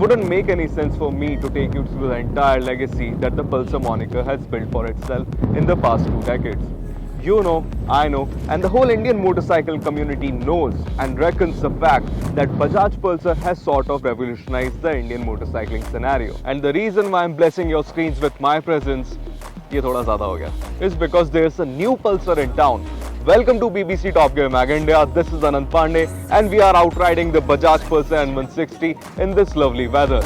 wouldn't make any sense for me to take you through the entire legacy that the Pulsar moniker has built for itself in the past 2 decades. You know, I know, and the whole Indian motorcycle community knows and reckons the fact that Bajaj Pulsar has sort of revolutionized the Indian motorcycling scenario. And the reason why I'm blessing your screens with my presence, ये थोड़ा ज़्यादा हो गया, is because there's a new Pulsar in town. Welcome to BBC Top Gear Mag India. This is Anand Pandey and we are out riding the Bajaj Pulsar N160 in this lovely weather.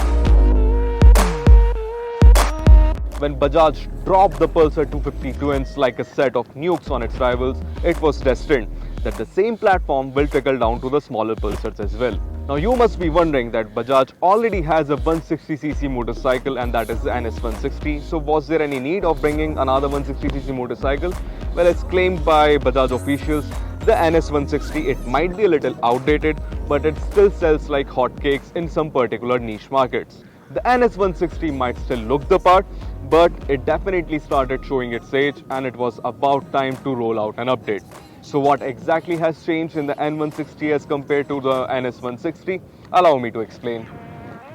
When Bajaj dropped the Pulsar 250 twins like a set of nukes on its rivals, it was destined that the same platform will trickle down to the smaller Pulsars as well. Now you must be wondering that Bajaj already has a 160cc motorcycle and that is the NS160. So was there any need of bringing another 160cc motorcycle? Well, it's claimed by Bajaj officials, the NS160, it might be a little outdated, but it still sells like hotcakes in some particular niche markets. The NS160 might still look the part, but it definitely started showing its age and it was about time to roll out an update. So what exactly has changed in the N160 as compared to the NS160? Allow me to explain.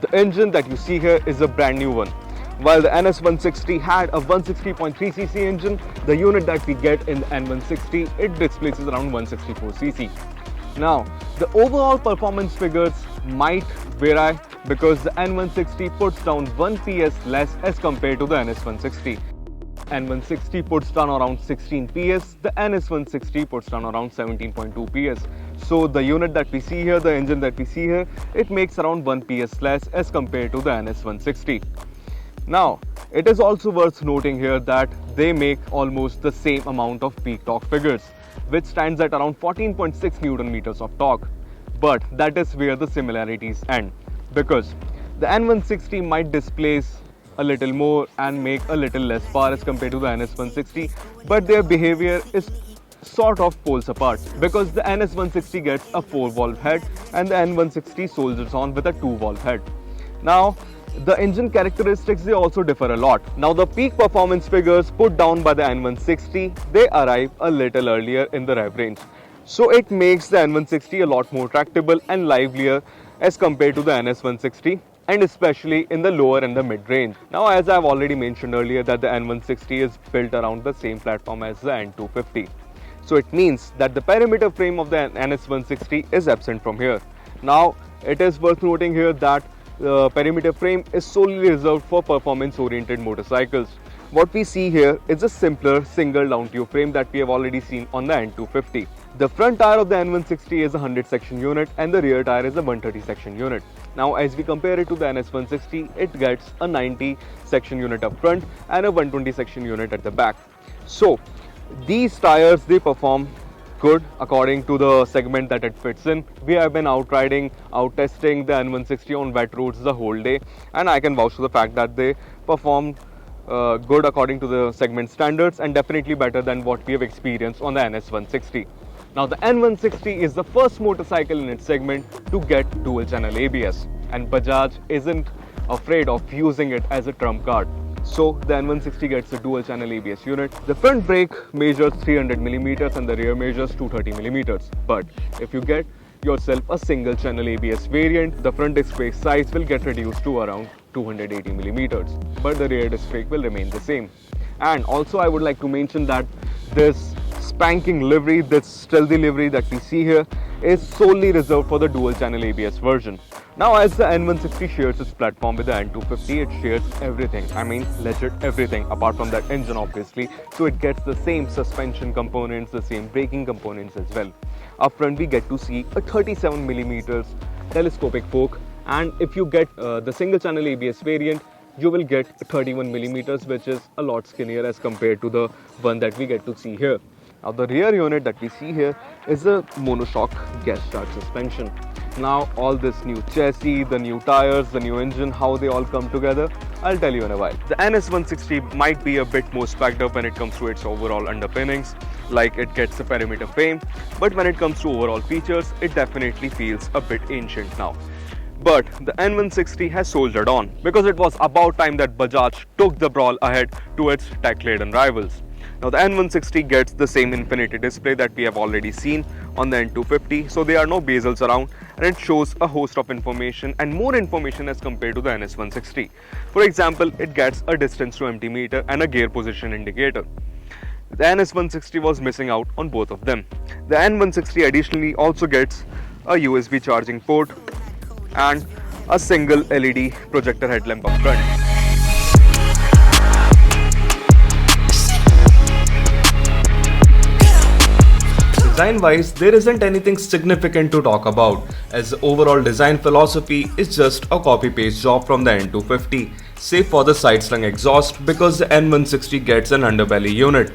The engine that you see here is a brand new one. While the NS160 had a 160.3cc engine, the unit that we get in the N160, it displaces around 164cc. Now, the overall performance figures might vary because the N160 puts down 1 PS less as compared to the NS160. N160 puts down around 16 PS, the NS160 puts down around 17.2 PS. So the unit that we see here, the engine that we see here, it makes around 1 PS less as compared to the NS160. Now, it is also worth noting here that they make almost the same amount of peak torque figures, which stands at around 14.6 Newton meters of torque. But that is where the similarities end, because the N160 might displace a little more and make a little less power as compared to the NS160, but their behavior is sort of poles apart because the NS160 gets a 4-valve head and the N160 soldiers on with a 2-valve head. Now, the engine characteristics, they also differ a lot. Now, the peak performance figures put down by the N160, they arrive a little earlier in the rev range. So it makes the N160 a lot more tractable and livelier as compared to the NS160, and especially in the lower and the mid range. Now, as I've already mentioned earlier, that the N160 is built around the same platform as the N250. So it means that the perimeter frame of the NS160 is absent from here. Now, it is worth noting here that the perimeter frame is solely reserved for performance oriented motorcycles. What we see here is a simpler single down tube frame that we have already seen on the N250. The front tire of the N160 is a 100 section unit and the rear tire is a 130 section unit. Now, as we compare it to the NS160, it gets a 90 section unit up front and a 120 section unit at the back. So these tires, they perform good according to the segment that it fits in. We have been out testing the N160 on wet roads the whole day, and I can vouch for the fact that they perform good according to the segment standards and definitely better than what we have experienced on the NS160. Now, the N160 is the first motorcycle in its segment to get dual channel ABS, and Bajaj isn't afraid of using it as a trump card. So the N160 gets a dual channel ABS unit. The front brake measures 300mm and the rear measures 230mm. But if you get yourself a single channel ABS variant, the front disc brake size will get reduced to around 280mm, but the rear disc brake will remain the same. And also I would like to mention that this spanking livery, this stealthy livery that we see here, is solely reserved for the dual channel ABS version. Now, as the N160 shares its platform with the N250, it shares everything. I mean, legit everything apart from that engine, obviously. So it gets the same suspension components, the same braking components as well. Up front, we get to see a 37mm telescopic fork, and if you get the single channel ABS variant, you will get 31mm, which is a lot skinnier as compared to the one that we get to see here. Now, the rear unit that we see here is a monoshock gas start suspension. Now, all this new chassis, the new tires, the new engine, how they all come together, I'll tell you in a while. The NS160 might be a bit more spec'd up when it comes to its overall underpinnings, like it gets a perimeter frame, but when it comes to overall features, it definitely feels a bit ancient now. But the N160 has soldiered on because it was about time that Bajaj took the Brawl ahead to its tech-laden rivals. Now the N160 gets the same infinity display that we have already seen on the N250, so there are no bezels around and it shows a host of information and more information as compared to the NS160. For example, it gets a distance to empty meter and a gear position indicator. The NS160 was missing out on both of them. The N160 additionally also gets a USB charging port and a single LED projector headlamp up front. Design-wise, there isn't anything significant to talk about, as the overall design philosophy is just a copy-paste job from the N250, save for the side-slung exhaust because the N160 gets an underbelly unit.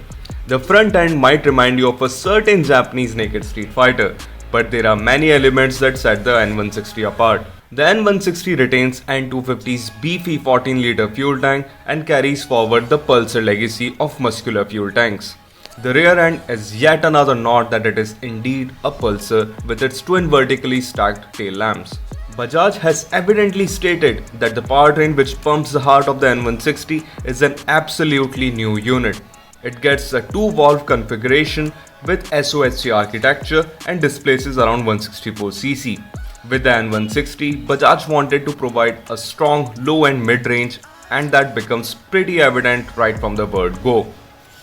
The front end might remind you of a certain Japanese naked street fighter, but there are many elements that set the N160 apart. The N160 retains N250's beefy 14-liter fuel tank and carries forward the Pulsar legacy of muscular fuel tanks. The rear end is yet another nod that it is indeed a Pulsar with its twin vertically stacked tail lamps. Bajaj has evidently stated that the powertrain which pumps the heart of the N160 is an absolutely new unit. It gets a 2-valve configuration with SOHC architecture and displaces around 164cc. With the N160, Bajaj wanted to provide a strong low and mid-range, and that becomes pretty evident right from the word go.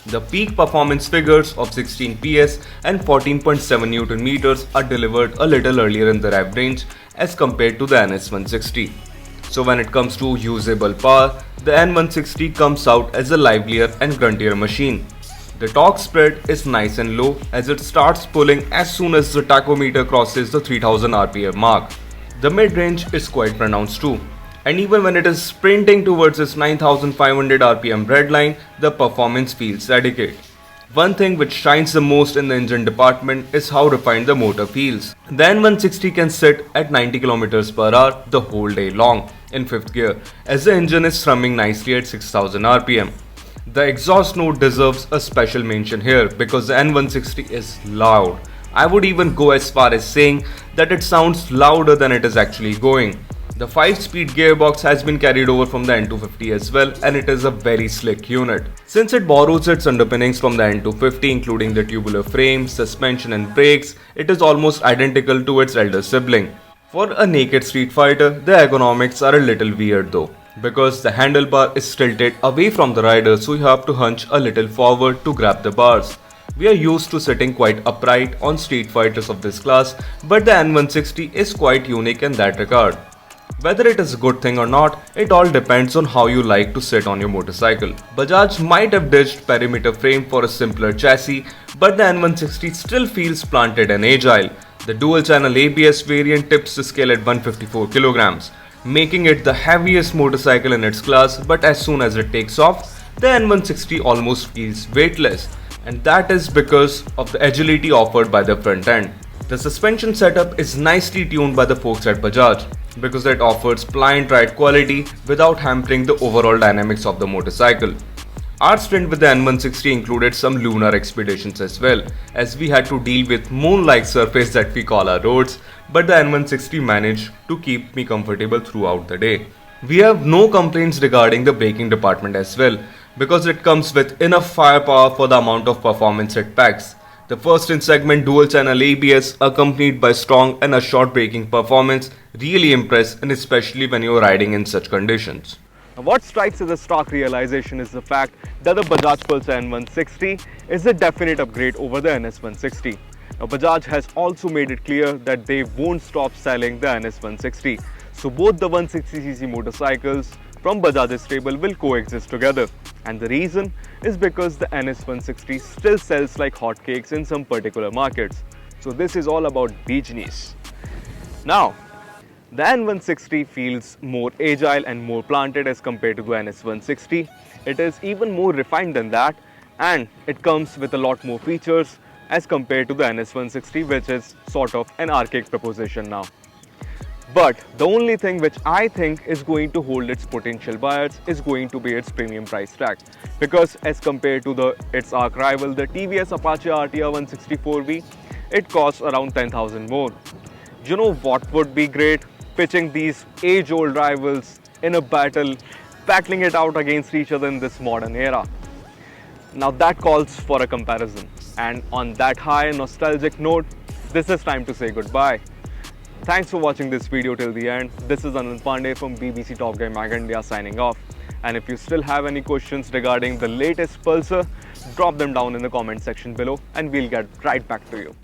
The peak performance figures of 16 PS and 14.7 Newton meters are delivered a little earlier in the rev range as compared to the NS160. So when it comes to usable power, the N160 comes out as a livelier and gruntier machine. The torque spread is nice and low as it starts pulling as soon as the tachometer crosses the 3000 RPM mark. The mid-range is quite pronounced too. And even when it is sprinting towards its 9500 RPM red line, the performance feels adequate. One thing which shines the most in the engine department is how refined the motor feels. The N160 can sit at 90 km per hour the whole day long in 5th gear, as the engine is thrumming nicely at 6000 RPM. The exhaust note deserves a special mention here because the N160 is loud. I would even go as far as saying that it sounds louder than it is actually going. The 5-speed gearbox has been carried over from the N250 as well, and it is a very slick unit. Since it borrows its underpinnings from the N250 including the tubular frame, suspension and brakes, it is almost identical to its elder sibling. For a naked street fighter, the ergonomics are a little weird though, because the handlebar is tilted away from the rider, so you have to hunch a little forward to grab the bars. We are used to sitting quite upright on street fighters of this class, but the N160 is quite unique in that regard. Whether it is a good thing or not, it all depends on how you like to sit on your motorcycle. Bajaj might have ditched perimeter frame for a simpler chassis, but the N160 still feels planted and agile. The dual channel ABS variant tips the scale at 154 kilograms, making it the heaviest motorcycle in its class, but as soon as it takes off, the N160 almost feels weightless, and that is because of the agility offered by the front end. The suspension setup is nicely tuned by the folks at Bajaj because it offers pliant ride quality without hampering the overall dynamics of the motorcycle. Our stint with the N160 included some lunar expeditions as well, as we had to deal with moon-like surface that we call our roads, but the N160 managed to keep me comfortable throughout the day. We have no complaints regarding the braking department as well, because it comes with enough firepower for the amount of performance it packs. The first in segment dual channel ABS accompanied by strong and assured braking performance really impress, and especially when you are riding in such conditions. Now, what strikes as a stark realization is the fact that the Bajaj Pulsar N160 is a definite upgrade over the NS160. Now, Bajaj has also made it clear that they won't stop selling the NS160. So both the 160cc motorcycles from Bajaj's stable will coexist together, and the reason is because the NS160 still sells like hotcakes in some particular markets. So this is all about business. Now, the N160 feels more agile and more planted as compared to the NS160. It is even more refined than that, and it comes with a lot more features as compared to the NS160, which is sort of an archaic proposition now. But the only thing which I think is going to hold its potential buyers is going to be its premium price tag, because as compared to its arch rival, the TVS Apache RTR 164V, it costs around 10,000 more. You know what would be great? Pitching these age-old rivals in a battle, battling it out against each other in this modern era. Now that calls for a comparison. And on that high nostalgic note, this is time to say goodbye. Thanks for watching this video till the end. This is Anand Pandey from BBC Top Gear Mag India signing off. And if you still have any questions regarding the latest Pulsar, drop them down in the comment section below and we'll get right back to you.